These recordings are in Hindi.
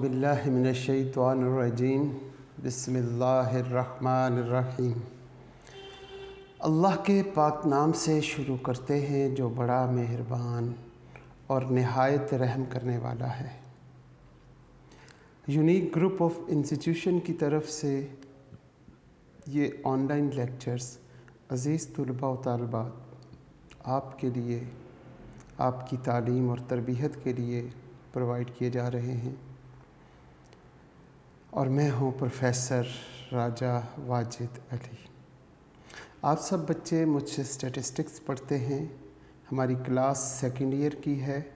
औज़ुबिल्लाहि मिनश्शैतानिर्रजीम बिस्मिल्लाहिर्रहमानिर्रहीम। अल्लाह के पाक नाम से शुरू करते हैं जो बड़ा मेहरबान और नहायत रहम करने वाला है। यूनिक ग्रुप ऑफ इंस्टीट्यूशन की तरफ से ये ऑनलाइन लेक्चर्स अज़ीज़ तुलबा व तालिबात आपके लिए, आपकी तालीम और तरबियत के लिए प्रोवाइड किए जा रहे हैं। और मैं हूँ प्रोफेसर राजा वाजिद अली। आप सब बच्चे मुझसे स्टैटिस्टिक्स पढ़ते हैं। हमारी क्लास सेकंड ईयर की है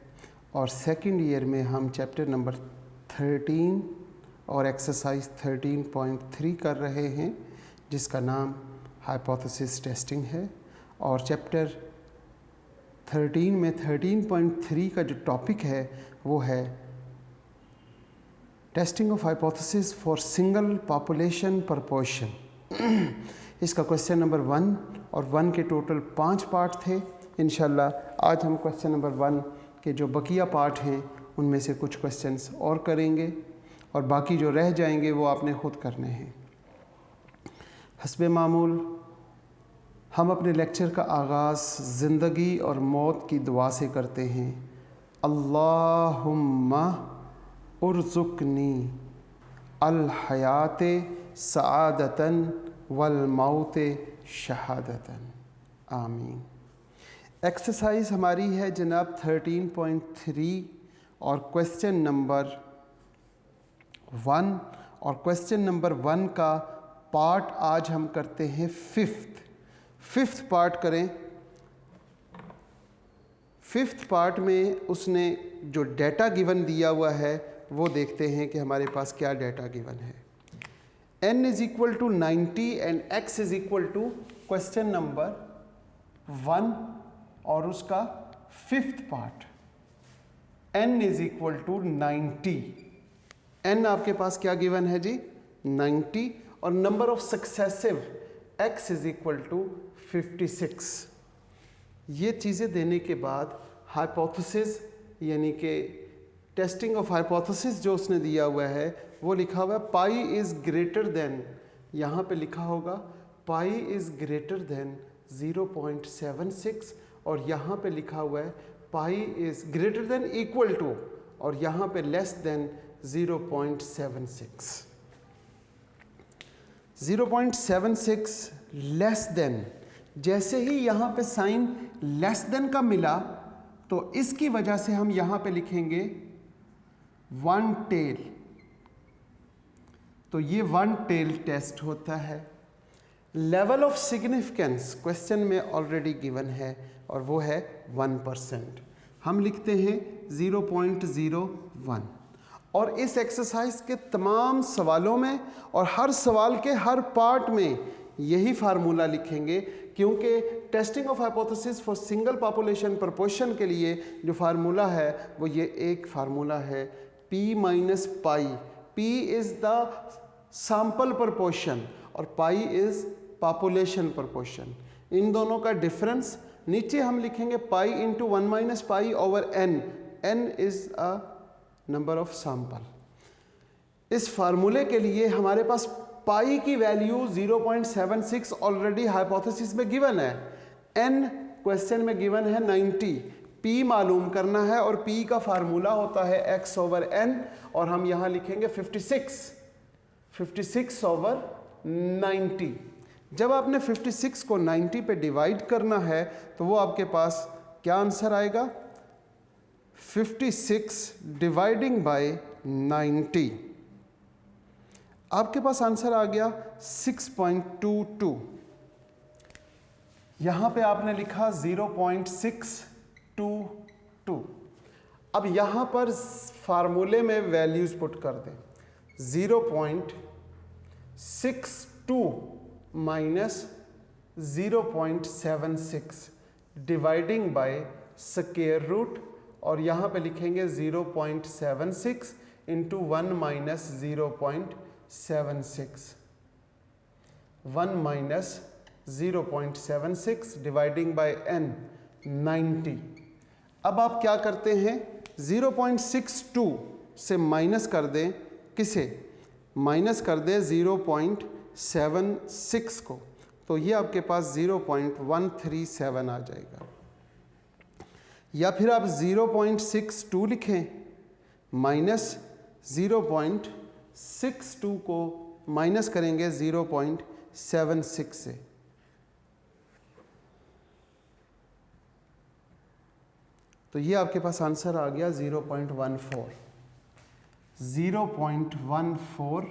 और सेकंड ईयर में हम चैप्टर नंबर 13 और एक्सरसाइज 13.3 कर रहे हैं, जिसका नाम हाइपोथेसिस टेस्टिंग है। और चैप्टर 13 में 13.3 का जो टॉपिक है वो है testing of hypothesis for single population proportion. इसका क्वेश्चन नंबर 1 और 1 के टोटल 5 पार्ट थे। इंशाल्लाह आज हम क्वेश्चन नंबर 1 के जो बकिया पार्ट हैं उनमें से कुछ क्वेश्चंस और करेंगे और बाकी जो रह जाएंगे वो आपने खुद करने हैं। हस्बे मामूल हम अपने लेक्चर का आगाज़ ज़िंदगी और मौत की दुआ से करते हैं। अल्लाहुम्मा उर्ज़ुक़नी अल हयाते सआदतन वल मौते शहादतन, आमीन। एक्सरसाइज हमारी है जनाब 13.3 और क्वेश्चन नंबर 1 और क्वेश्चन नंबर 1 का पार्ट आज हम करते हैं फिफ्थ पार्ट करें। फिफ्थ पार्ट में उसने जो डेटा गिवन दिया हुआ है वो देखते हैं कि हमारे पास क्या डेटा गिवन है। n is equal to 90 and x is equal to question number 1 और उसका fifth part n is equal to 90। n आपके पास क्या गिवन है जी? 90 और number of successive x is equal to 56। ये चीज़ें देने के बाद हाइपोथेसिस यानी कि टेस्टिंग ऑफ हाइपोथेसिस जो उसने दिया हुआ है वो लिखा हुआ है पाई इज़ ग्रेटर देन, यहाँ पे लिखा होगा पाई इज़ ग्रेटर देन 0.76 और यहाँ पे लिखा हुआ है pi is greater than equal to और यहाँ पे लेस देन 0.76। 0.76 लेस देन, जैसे ही यहाँ पे साइन लेस देन का मिला तो इसकी वजह से हम यहाँ पे लिखेंगे वन टेल। तो ये वन टेल टेस्ट होता है। लेवल ऑफ सिग्निफिकेंस क्वेश्चन में ऑलरेडी गिवन है और वो है 1%। हम लिखते हैं 0.01 और इस एक्सरसाइज के तमाम सवालों में और हर सवाल के हर पार्ट में यही फार्मूला लिखेंगे, क्योंकि testing of hypothesis for single population proportion के लिए जो फार्मूला है वो ये एक फार्मूला है P minus pi. P is the sample proportion और पाई इज़ पॉपुलेशन प्रपोर्शन। इन दोनों का डिफरेंस नीचे हम लिखेंगे pi into 1 minus pi over n। n is a number of sample. इस फार्मूले के लिए हमारे पास पाई की वैल्यू 0.76 ऑलरेडी हाइपोथेसिस में गिवन है, n क्वेश्चन में गिवन है 90। p मालूम करना है और p का फार्मूला होता है x ओवर n और हम यहाँ लिखेंगे 56 ओवर 90। जब आपने 56 को 90 पे डिवाइड करना है तो वो आपके पास क्या आंसर आएगा? 56 डिवाइडिंग बाय 90। आपके पास आंसर आ गया 6.22। यहाँ पे आपने लिखा 0.622। अब यहाँ पर फार्मूले में वैल्यूज पुट कर दें। 0.62 minus 0.76 dividing by square root और यहाँ पे लिखेंगे 0.76 into 1 minus 0.76। 1 minus 0.76 dividing by n 90। अब आप क्या करते हैं? 0.62 से माइनस कर दें, किसे माइनस कर दें 0.76 को, तो ये आपके पास 0.137 आ जाएगा। या फिर आप 0.62 लिखें, माइनस 0.62 को माइनस करेंगे 0.76 से, तो ये आपके पास आंसर आ गया 0.14। 0.14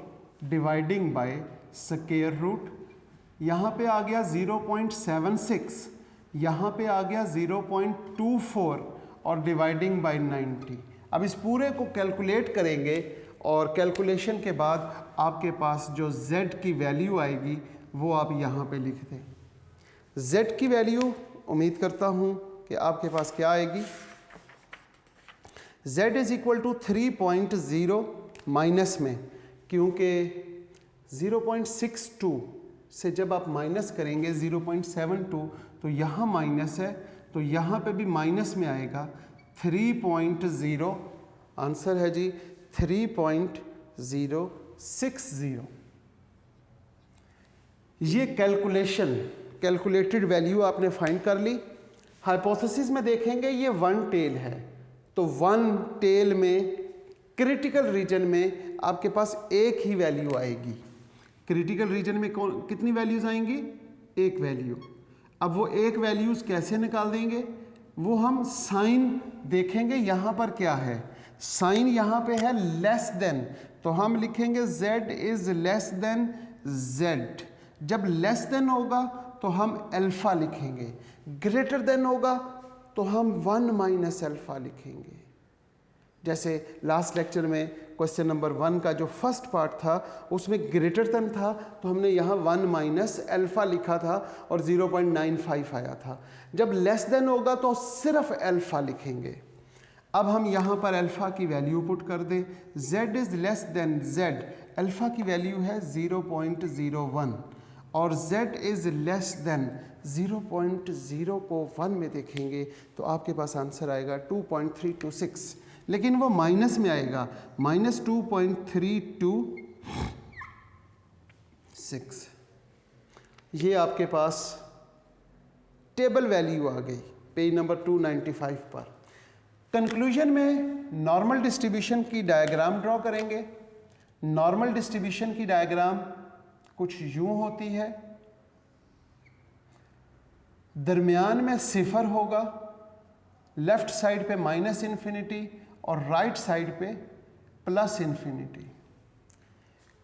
डिवाइडिंग बाय स्क्वायर रूट, यहाँ पे आ गया 0.76, यहाँ पे आ गया 0.24 और डिवाइडिंग बाय 90। अब इस पूरे को कैलकुलेट करेंगे और कैलकुलेशन के बाद आपके पास जो z की वैल्यू आएगी वो आप यहाँ पे लिख दें। z की वैल्यू उम्मीद करता हूँ कि आपके पास क्या आएगी, z is equal to 3.0 minus में, क्योंकि 0.62 से जब आप माइनस करेंगे 0.72 तो यहाँ माइनस है, तो यहाँ पे भी माइनस में आएगा 3.0, आंसर है जी 3.060। ये कैलकुलेटेड वैल्यू आपने फाइंड कर ली। हाइपोथेसिस में देखेंगे ये वन टेल है, तो वन टेल में क्रिटिकल रीजन में आपके पास एक ही वैल्यू आएगी। क्रिटिकल रीजन में कितनी वैल्यूज आएंगी, एक वैल्यू। अब वो एक वैल्यूज कैसे निकाल देंगे, वो हम साइन देखेंगे। यहाँ पर क्या है, साइन यहाँ पे है लेस देन, तो हम लिखेंगे z is less than z। जब लेस देन होगा तो हम अल्फा लिखेंगे, ग्रेटर देन होगा तो हम 1 माइनस अल्फा लिखेंगे। जैसे लास्ट लेक्चर में क्वेश्चन नंबर 1 का जो फर्स्ट पार्ट था उसमें ग्रेटर देन था, तो हमने यहाँ 1 माइनस अल्फा लिखा था और 0.95 आया था। जब लेस देन होगा तो सिर्फ अल्फा लिखेंगे। अब हम यहाँ पर अल्फा की वैल्यू पुट कर दें, z is less than z, alpha की वैल्यू है 0.01 और z इज लेस देन 0.0 को 1 में देखेंगे तो आपके पास आंसर आएगा 2.326, लेकिन वो माइनस में आएगा, -2.326। ये आपके पास टेबल वैल्यू आ गई पेज नंबर 295 पर। कंक्लूजन में नॉर्मल डिस्ट्रीब्यूशन की डायग्राम ड्रॉ करेंगे। नॉर्मल डिस्ट्रीब्यूशन की डायग्राम कुछ यूं होती है, दरमियान में सिफर होगा, लेफ्ट साइड पे माइनस इन्फिनिटी और राइट साइड पे plus infinity.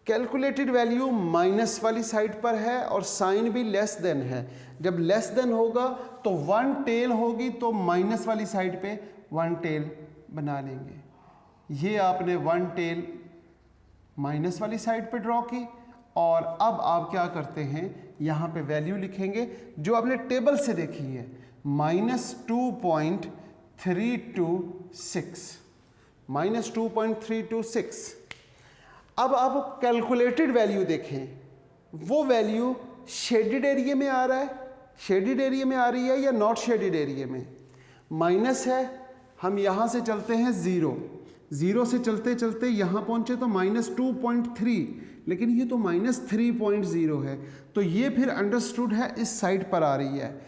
Calculated value minus वाली साइड पर है और साइन भी लेस देन है। जब लेस देन होगा तो 1 टेल होगी, तो माइनस वाली साइड पे 1 टेल बना लेंगे। ये आपने 1 टेल माइनस वाली साइड पे ड्रॉ की और अब आप क्या करते हैं, यहाँ पे वैल्यू लिखेंगे जो आपने टेबल से देखी है, -2.326। अब आप कैलकुलेटेड वैल्यू देखें, वो वैल्यू शेडेड एरिया में आ रहा है, शेडेड एरिया में आ रही है या नॉट शेडेड एरिया में, माइनस है। हम यहाँ से चलते हैं 0 से चलते चलते यहाँ पहुँचे तो -2.3, लेकिन ये तो -3.0 है, तो ये फिर अंडरस्टूड है इस साइड पर आ रही है।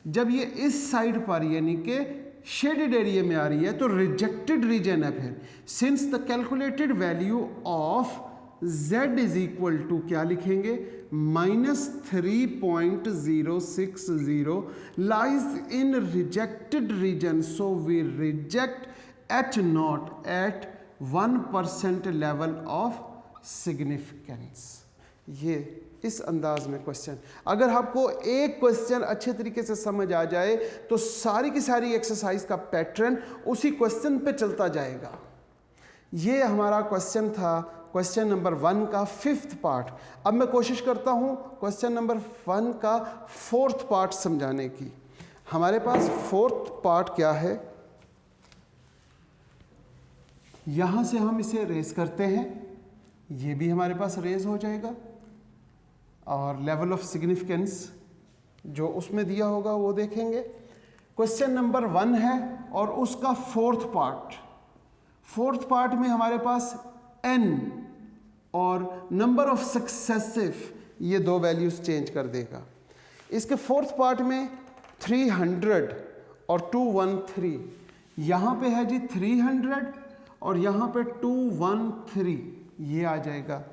जब ये इस साइड पर यानी कि शेडेड एरिया में आ रही है तो रिजेक्टेड रीजन है। फिर since the calculated value of z is equal to क्या लिखेंगे, -3.060 lies in rejected region, so we reject H0 at 1% level of significance. ये इस अंदाज में क्वेश्चन, अगर आपको एक क्वेश्चन अच्छे तरीके से समझ आ जाए तो सारी की सारी एक्सरसाइज का पैटर्न उसी क्वेश्चन पे चलता जाएगा। ये हमारा क्वेश्चन था क्वेश्चन नंबर 1 का 5th पार्ट। अब मैं कोशिश करता हूँ क्वेश्चन नंबर 1 का 4th पार्ट समझाने की। हमारे पास 4th पार्ट क्या है, यहाँ से हम इसे रेज करते हैं, ये भी हमारे पास रेज हो जाएगा और लेवल ऑफ सिग्निफिकेंस जो उसमें दिया होगा वो देखेंगे। क्वेश्चन नंबर 1 है और उसका 4th पार्ट। फोर्थ पार्ट में हमारे पास n और नंबर ऑफ सक्सेसिव, ये दो वैल्यूज चेंज कर देगा। इसके फोर्थ पार्ट में 300 और 213, यहाँ पे है जी 300 और यहाँ पे 213, ये आ जाएगा।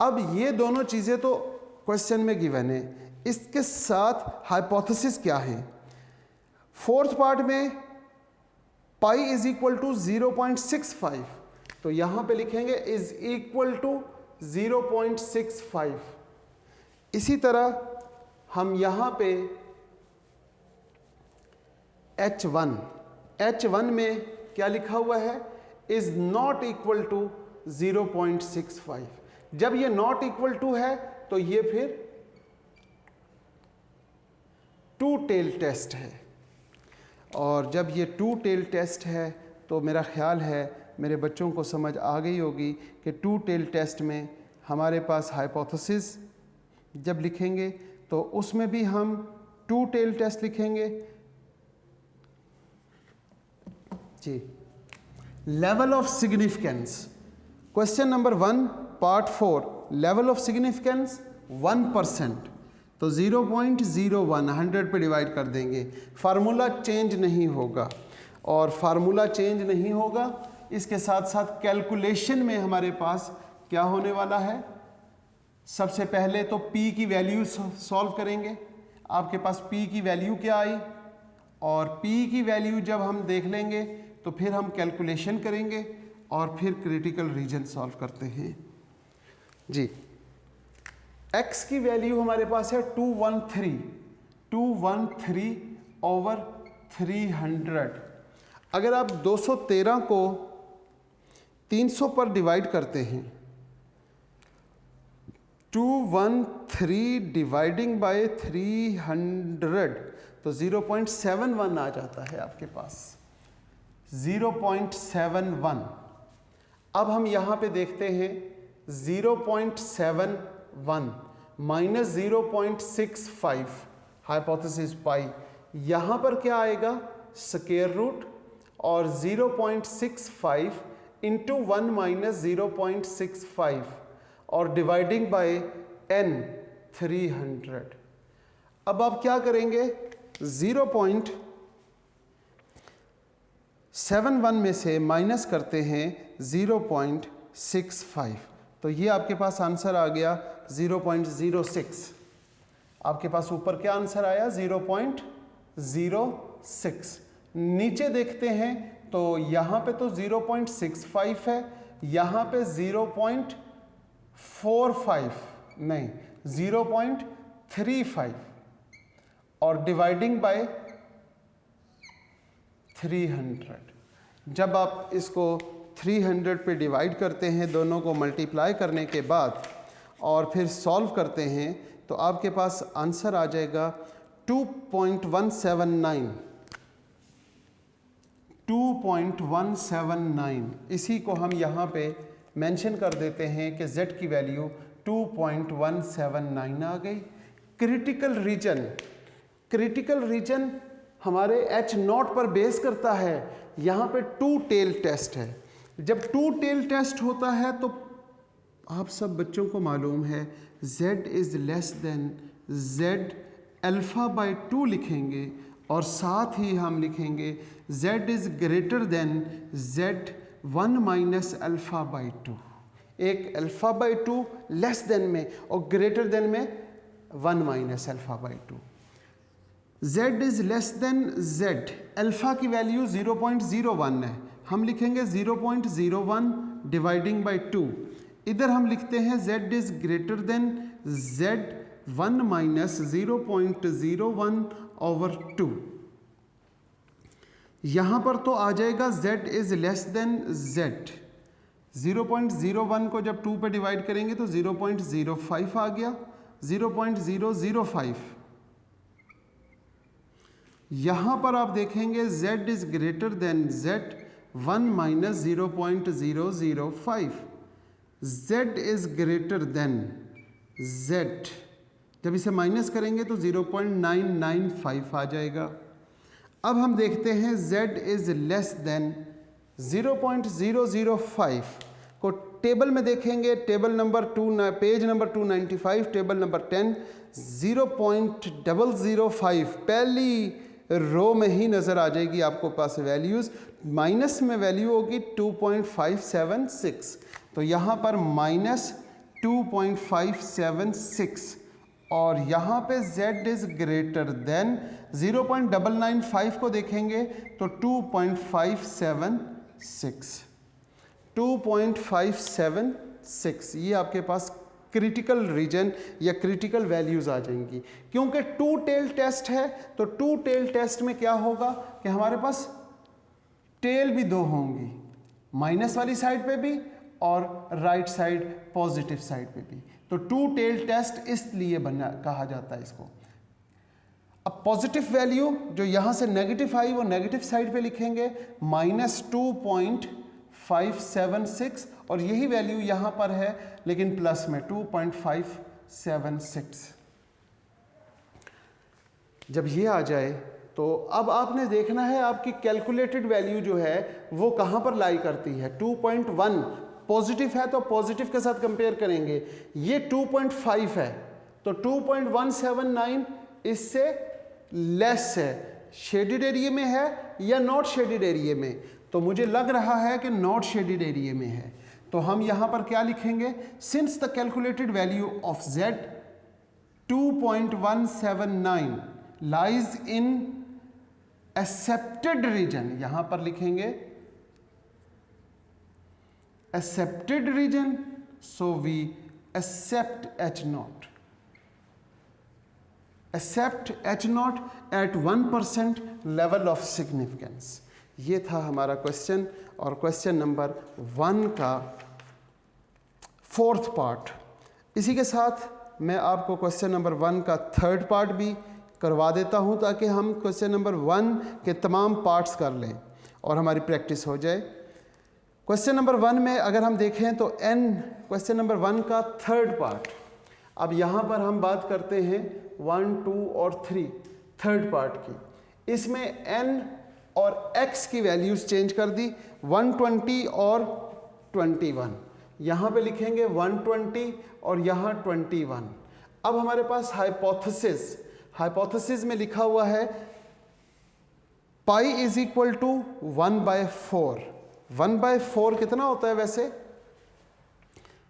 अब ये दोनों चीज़ें तो क्वेश्चन में गिवन है, इसके साथ हाइपोथेसिस क्या है। फोर्थ पार्ट में पाई इज इक्वल टू 0.65, तो यहाँ पे लिखेंगे इज इक्वल टू 0.65। इसी तरह हम यहाँ पे H1 में क्या लिखा हुआ है, इज नॉट इक्वल टू 0.65। जब ये नॉट इक्वल टू है तो ये फिर टू टेल टेस्ट है, और जब ये टू टेल टेस्ट है तो मेरा ख्याल है मेरे बच्चों को समझ आ गई होगी कि टू टेल टेस्ट में हमारे पास हाइपोथेसिस जब लिखेंगे तो उसमें भी हम टू टेल टेस्ट लिखेंगे जी। Level of significance, question number 1 part 4, level of significance 1%, तो 0.01 100 पे डिवाइड कर देंगे। फार्मूला चेंज नहीं होगा, और फार्मूला चेंज नहीं होगा इसके साथ साथ कैलकुलेशन में हमारे पास क्या होने वाला है। सबसे पहले तो p की वैल्यू सॉल्व करेंगे। आपके पास p की वैल्यू क्या आई, और p की वैल्यू जब हम देख लेंगे तो फिर हम कैलकुलेशन करेंगे और फिर क्रिटिकल रीजन सॉल्व करते हैं जी। x की वैल्यू हमारे पास है 213 ओवर 300। अगर आप 213 को 300 पर डिवाइड करते हैं, 213 डिवाइडिंग बाय 300, तो 0.71 आ जाता है आपके पास, 0.71। अब हम यहाँ पे देखते हैं 0.71 माइनस 0.65 हाइपोथेसिस पाई, यहाँ पर क्या आएगा स्क्वायर रूट, और 0.65 इंटू 1 माइनस 0.65 और डिवाइडिंग बाय n 300। अब आप क्या करेंगे, 0.71 में से माइनस करते हैं 0.65, तो ये आपके पास आंसर आ गया 0.06। आपके पास ऊपर क्या आंसर आया 0.06। नीचे देखते हैं तो यहाँ पे तो 0.65 है, यहाँ पे 0.45 नहीं 0.35 और डिवाइडिंग बाय 300। जब आप इसको 300 पे डिवाइड करते हैं, दोनों को मल्टीप्लाई करने के बाद और फिर सॉल्व करते हैं, तो आपके पास आंसर आ जाएगा 2.179। इसी को हम यहाँ पे मेंशन कर देते हैं कि z की वैल्यू 2.179 आ गई। क्रिटिकल रीजन हमारे H0 पर बेस करता है। यहाँ पे टू टेल टेस्ट है। जब टू टेल टेस्ट होता है तो आप सब बच्चों को मालूम है z is less than z alpha by 2 लिखेंगे, और साथ ही हम लिखेंगे z is greater then z 1 minus alpha by 2। एक अल्फ़ा बाई 2 लेस देन में और ग्रेटर देन में 1 minus alpha by 2। z is less than z, alpha की वैल्यू 0.01 है, हम लिखेंगे 0.01 डिवाइडिंग बाई 2। इधर हम लिखते हैं z is greater then z 1 minus 0.01 over 2। यहाँ पर तो आ जाएगा z is less than z। 0.01 को जब 2 पे डिवाइड करेंगे तो 0.05 आ गया, 0.005। यहाँ पर आप देखेंगे z is greater then z 1 minus 0.005। z is greater then z, जब इसे माइनस करेंगे तो 0.995 आ जाएगा। अब हम देखते हैं z इज़ लेस देन 0.005 को टेबल में देखेंगे, table number 2, page number 295, table number 10, 0.005 पहली रो में ही नज़र आ जाएगी आपको पास वैल्यूज़। माइनस में वैल्यू होगी 2.576, तो यहाँ पर -2.576 और यहाँ पे z इज़ ग्रेटर देन 0.995 को देखेंगे तो 2.576 ये आपके पास क्रिटिकल रीजन या क्रिटिकल वैल्यूज़ आ जाएंगी। क्योंकि टू टेल टेस्ट है तो टू टेल टेस्ट में क्या होगा कि हमारे पास टेल भी दो होंगी, माइनस वाली साइड पे भी और राइट साइड पॉजिटिव साइड पे भी। तो टू टेल टेस्ट इसलिए बना कहा जाता है इसको। अब पॉजिटिव वैल्यू जो यहाँ से नेगेटिव आई वो नेगेटिव साइड पे लिखेंगे -2.576 और यही वैल्यू यहाँ पर है लेकिन प्लस में 2.576। जब ये आ जाए तो अब आपने देखना है आपकी कैलकुलेटेड वैल्यू जो है वो कहाँ पर लाई करती है। 2.1 पॉजिटिव है तो पॉजिटिव के साथ कंपेयर करेंगे, ये 2.5 है तो 2.179 इससे लेस है, शेडेड एरिया में है या नॉट शेडेड एरिया में, तो मुझे लग रहा है कि नॉट शेडेड एरिया में है। तो हम यहाँ पर क्या लिखेंगे, since the calculated value of z 2.179 lies in accepted region, यहाँ पर लिखेंगे accepted region, so we accept H naught. Accept H naught at 1% level of significance. ये था हमारा क्वेश्चन और क्वेश्चन नंबर 1 का 4th पार्ट। इसी के साथ मैं आपको क्वेश्चन नंबर 1 का 3rd पार्ट भी करवा देता हूँ ताकि हम क्वेश्चन नंबर 1 के तमाम पार्ट्स कर लें और हमारी प्रैक्टिस हो जाए। क्वेश्चन नंबर 1 में अगर हम देखें तो क्वेश्चन नंबर 1 का 3rd पार्ट। अब यहाँ पर हम बात करते हैं 1, 2 और 3 3rd पार्ट की। इसमें n और x की वैल्यूज़ चेंज कर दी, 120 और 21। यहाँ पे लिखेंगे 120 और यहाँ 21। अब हमारे पास हाइपोथेसिस में लिखा हुआ है पाई इज इक्वल टू 1/4। 1/4 कितना होता है वैसे,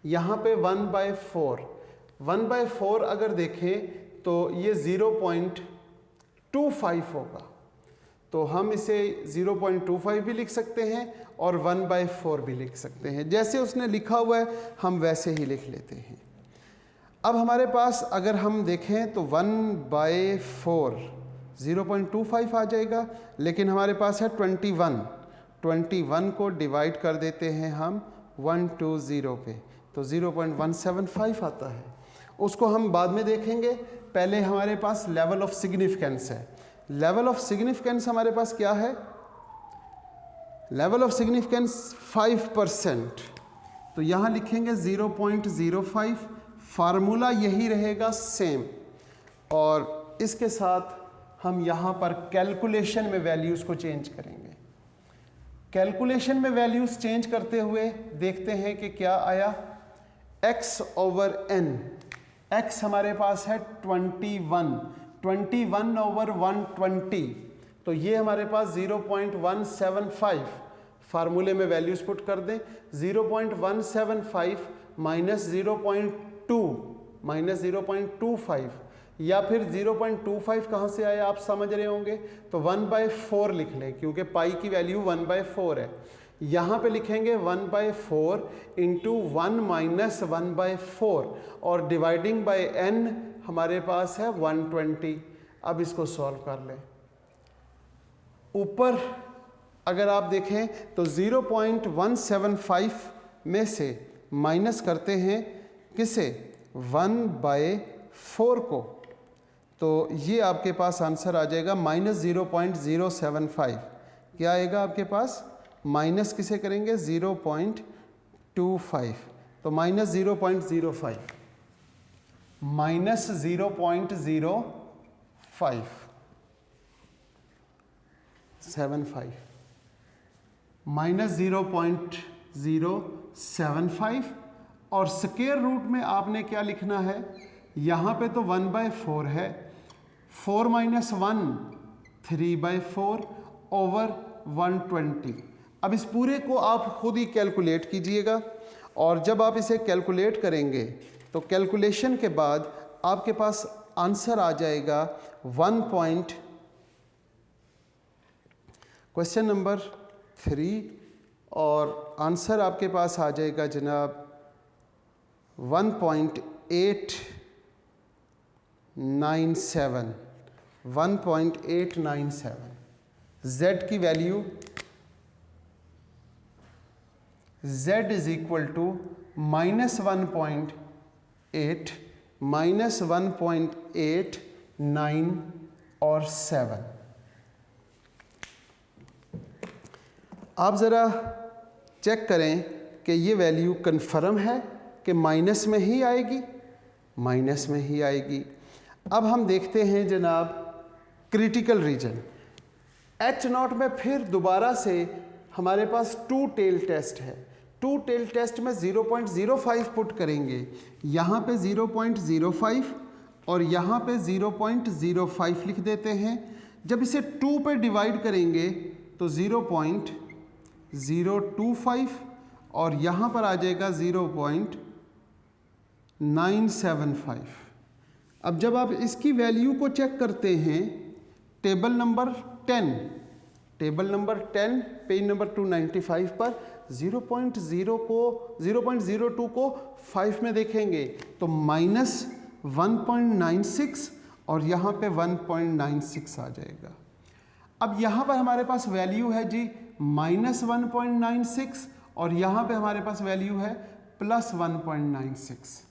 यहाँ पे 1/4 अगर देखें तो ये 0.25 होगा, तो हम इसे 0.25 भी लिख सकते हैं और 1/4 भी लिख सकते हैं। जैसे उसने लिखा हुआ है हम वैसे ही लिख लेते हैं। अब हमारे पास अगर हम देखें तो 1/4 0.25 आ जाएगा, लेकिन हमारे पास है 21 को डिवाइड कर देते हैं हम 120 पे, तो 0.175 आता है। उसको हम बाद में देखेंगे, पहले हमारे पास लेवल ऑफ सिग्निफिकेंस है। लेवल ऑफ सिग्निफिकेंस हमारे पास क्या है, लेवल ऑफ सिग्निफिकेंस 5%, तो यहाँ लिखेंगे 0.05, फार्मूला यही रहेगा सेम, और इसके साथ हम यहाँ पर कैलकुलेशन में वैल्यूज़ को चेंज करेंगे। कैलकुलेशन में वैल्यूज़ चेंज करते हुए देखते हैं कि क्या आया, x/n, x हमारे पास है 21/120, तो ये हमारे पास 0.175, फार्मूले में वैल्यूज़ पुट कर दें, 0.175 माइनस 0.25 या फिर 0.25 कहाँ से आया आप समझ रहे होंगे, तो 1/4 लिख लें क्योंकि पाई की वैल्यू 1/4 है। यहाँ पे लिखेंगे 1/4 इंटू 1 माइनस 1/4 और डिवाइडिंग बाय n हमारे पास है 120। अब इसको सॉल्व कर लें। ऊपर अगर आप देखें तो 0.175 में से माइनस करते हैं किसे, 1/4 को, तो ये आपके पास आंसर आ जाएगा -0.075। क्या आएगा आपके पास, माइनस किसे करेंगे 0.25, तो -0.05 -0.0575। -0.075 और स्क्वायर रूट में आपने क्या लिखना है, यहाँ पे तो 1/4 है, 4 - 1 3/4 ओवर 120। अब इस पूरे को आप खुद ही कैलकुलेट कीजिएगा और जब आप इसे कैलकुलेट करेंगे तो कैलकुलेशन के बाद आपके पास आंसर आ जाएगा क्वेश्चन नंबर 3 और आंसर आपके पास आ जाएगा जनाब 1.897। z की वैल्यू z इज इक्वल टू -1.8 -1.89 और 7। आप ज़रा चेक करें कि ये वैल्यू कन्फर्म है कि माइनस में ही आएगी, माइनस में ही आएगी। अब हम देखते हैं जनाब क्रिटिकल रीजन H0 में फिर दोबारा से हमारे पास 2 टेल टेस्ट है। 2 टेल टेस्ट में 0.05 पुट करेंगे, यहाँ पे 0.05 और यहाँ पे 0.05 लिख देते हैं। जब इसे 2 पे डिवाइड करेंगे तो 0.025 और यहाँ पर आ जाएगा 0.975। अब जब आप इसकी वैल्यू को चेक करते हैं टेबल नंबर 10 पेज नंबर 295 पर 0.02 को 5 में देखेंगे तो -1.96 और यहाँ पे 1.96 आ जाएगा। अब यहाँ पर हमारे पास वैल्यू है जी -1.96 और यहाँ पे हमारे पास वैल्यू है +1.96।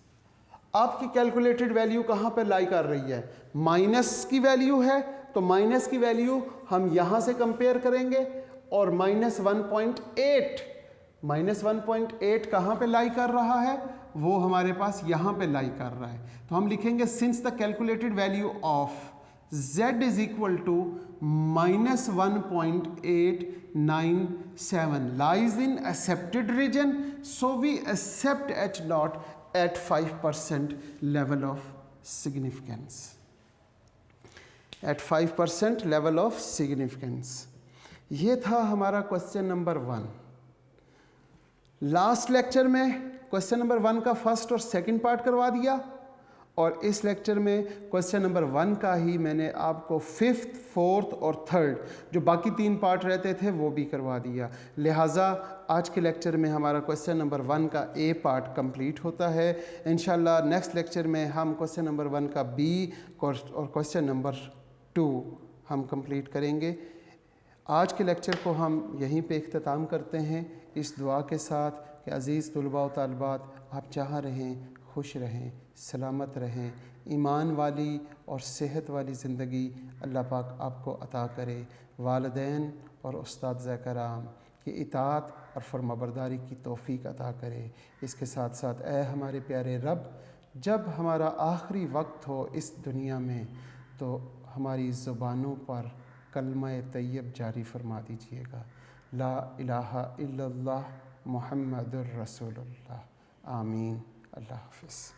आपकी कैलकुलेटेड वैल्यू कहाँ पे लाई कर रही है, माइनस की वैल्यू है तो माइनस की वैल्यू हम यहाँ से कंपेयर करेंगे और -1.8 कहाँ पे लाई कर रहा है, वो हमारे पास यहाँ पे लाई कर रहा है। तो हम लिखेंगे since the calculated value of z is equal to -1.897 lies in accepted region, so we accept H0 at 5% level of significance. At 5% level of significance. ये था हमारा क्वेश्चन नंबर 1। लास्ट लेक्चर में क्वेश्चन नंबर 1 का फर्स्ट और सेकंड पार्ट करवा दिया और इस लेक्चर में क्वेश्चन नंबर 1 का ही मैंने आपको 5th, 4th और 3rd जो बाकी 3 पार्ट रहते थे वो भी करवा दिया। लिहाजा आज के लेक्चर में हमारा क्वेश्चन नंबर 1 का A पार्ट कंप्लीट होता है। इंशाल्लाह नेक्स्ट लेक्चर में हम क्वेश्चन नंबर 1 का B और क्वेश्चन नंबर 2 हम कंप्लीट करेंगे। आज के लेक्चर को हम यहीं पे इख्तिताम करते हैं इस दुआ के साथ कि अज़ीज़ तुलबा व तालिबात आप जहाँ रहें खुश रहें, सलामत रहें, ईमान वाली और सेहत वाली ज़िंदगी अल्लाह पाक आपको अता करे। वालिदैन और उस्ताद कराम की इताअत और फरमाबरदारी की तौफ़ीक अता करे। इसके साथ साथ ऐ हमारे प्यारे रब, जब हमारा आखिरी वक्त हो इस दुनिया में तो हमारी ज़ुबानों पर कलमा तैयब जारी फरमा दीजिएगा, ला इलाहा इल्लल्लाह मुहम्मदुर रसूलुल्लाह। आमीन। अल्लाह हाफ़िज़।